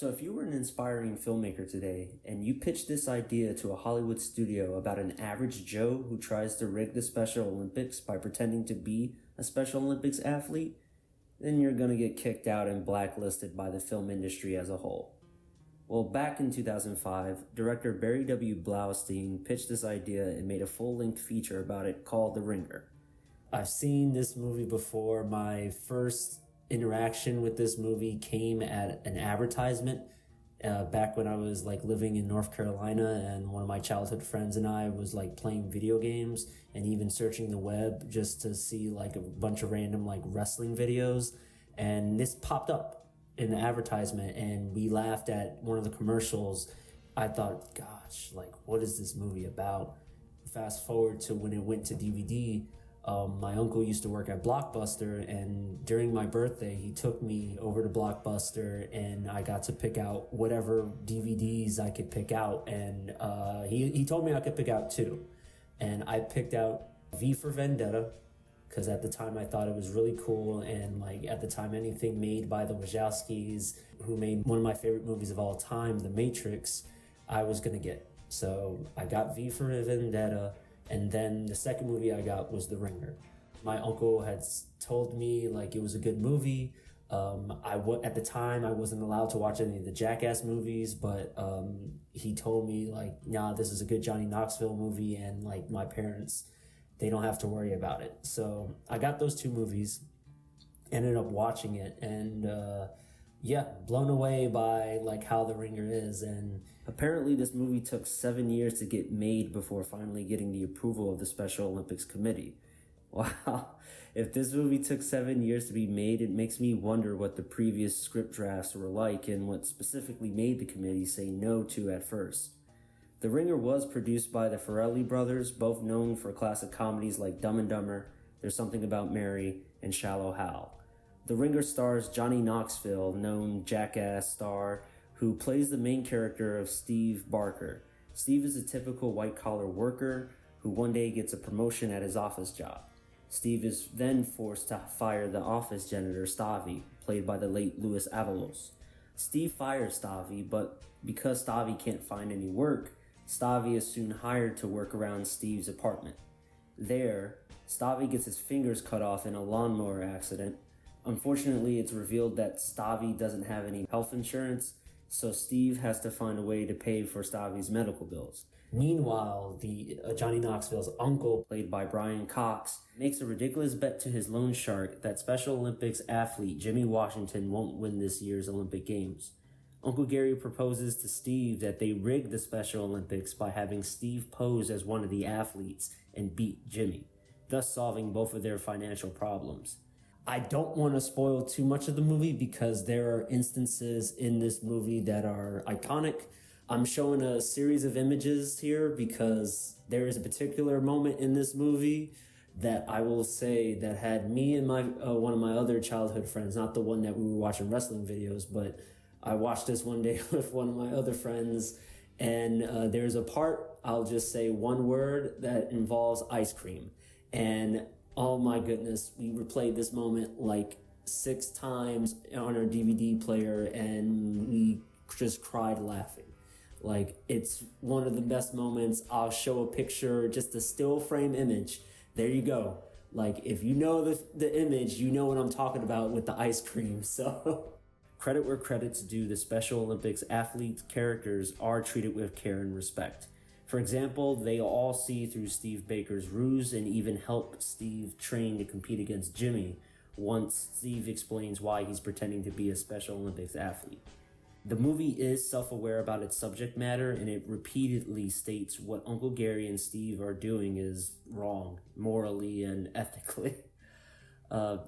So if you were an inspiring filmmaker today and you pitched this idea to a Hollywood studio about an average Joe who tries to rig the Special Olympics by pretending to be a Special Olympics athlete, then you're going to get kicked out and blacklisted by the film industry as a whole. Well, back in 2005, director Barry W. Blaustein pitched this idea and made a full-length feature about it called The Ringer. I've seen this movie before. My first interaction with this movie came at an advertisement back when I was living in North Carolina, and one of my childhood friends and I was playing video games and even searching the web just to see a bunch of random wrestling videos, and this popped up in the advertisement and we laughed at one of the commercials. I thought, gosh, what is this movie about? Fast forward to when it went to DVD. My uncle used to work at Blockbuster, and during my birthday, he took me over to Blockbuster and I got to pick out whatever DVDs I could pick out. And he told me I could pick out two. And I picked out V for Vendetta, because at the time I thought it was really cool. And at the time, anything made by the Wachowskis, who made one of my favorite movies of all time, The Matrix, I was going to get. So I got V for Vendetta. And then the second movie I got was The Ringer. My uncle had told me it was a good movie. At the time I wasn't allowed to watch any of the Jackass movies, but he told me nah, this is a good Johnny Knoxville movie, and my parents, they don't have to worry about it. So I got those two movies, ended up watching it, and blown away by how The Ringer is. And apparently this movie took 7 years to get made before finally getting the approval of the Special Olympics Committee. Wow. If this movie took 7 years to be made, it makes me wonder what the previous script drafts were like and what specifically made the committee say no to at first. The Ringer was produced by the Farrelly brothers, both known for classic comedies like Dumb and Dumber, There's Something About Mary, and Shallow Hal. The Ringer stars Johnny Knoxville, known Jackass star, who plays the main character of Steve Barker. Steve is a typical white-collar worker who one day gets a promotion at his office job. Steve is then forced to fire the office janitor Stavi, played by the late Louis Avalos. Steve fires Stavi, but because Stavi can't find any work, Stavi is soon hired to work around Steve's apartment. There, Stavi gets his fingers cut off in a lawnmower accident. Unfortunately, it's revealed that Stavi doesn't have any health insurance, so Steve has to find a way to pay for Stavi's medical bills. Meanwhile, Johnny Knoxville's uncle, played by Brian Cox, makes a ridiculous bet to his loan shark that Special Olympics athlete Jimmy Washington won't win this year's Olympic Games. Uncle Gary proposes to Steve that they rig the Special Olympics by having Steve pose as one of the athletes and beat Jimmy, thus solving both of their financial problems. I don't want to spoil too much of the movie because there are instances in this movie that are iconic. I'm showing a series of images here because there is a particular moment in this movie that I will say that had me and one of my other childhood friends, not the one that we were watching wrestling videos, but I watched this one day with one of my other friends, and there's a part, I'll just say one word, that involves ice cream. And oh my goodness, we replayed this moment 6 times on our DVD player and we just cried laughing. It's one of the best moments. I'll show a picture, just a still frame image. There you go. If you know the image, you know what I'm talking about with the ice cream. So credit where credit's due, the Special Olympics athletes' characters are treated with care and respect. For example, they all see through Steve Baker's ruse and even help Steve train to compete against Jimmy once Steve explains why he's pretending to be a Special Olympics athlete. The movie is self-aware about its subject matter, and it repeatedly states what Uncle Gary and Steve are doing is wrong, morally and ethically.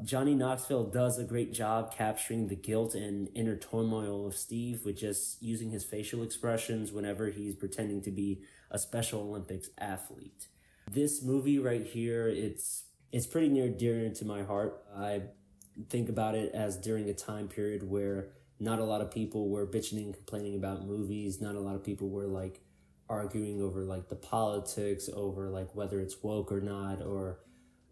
Johnny Knoxville does a great job capturing the guilt and inner turmoil of Steve with just using his facial expressions whenever he's pretending to be a Special Olympics athlete. This movie right here, it's pretty near dear to my heart. I think about it as during a time period where not a lot of people were bitching and complaining about movies. Not a lot of people were arguing over the politics, over whether it's woke or not, or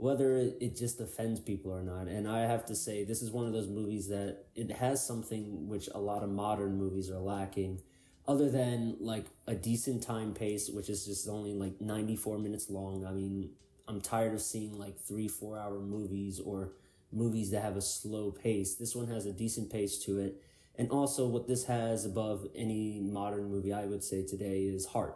whether it just offends people or not. And I have to say, this is one of those movies that it has something which a lot of modern movies are lacking, other than like a decent time pace, which is just only like 94 minutes long. I mean, I'm tired of seeing like 3-4 hour movies or movies that have a slow pace. This one has a decent pace to it. And also, what this has above any modern movie, I would say today, is heart.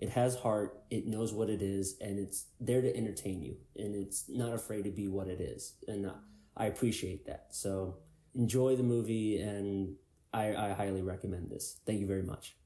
It has heart, it knows what it is, and it's there to entertain you, and it's not afraid to be what it is. And I appreciate that. So enjoy the movie, and I highly recommend this. Thank you very much.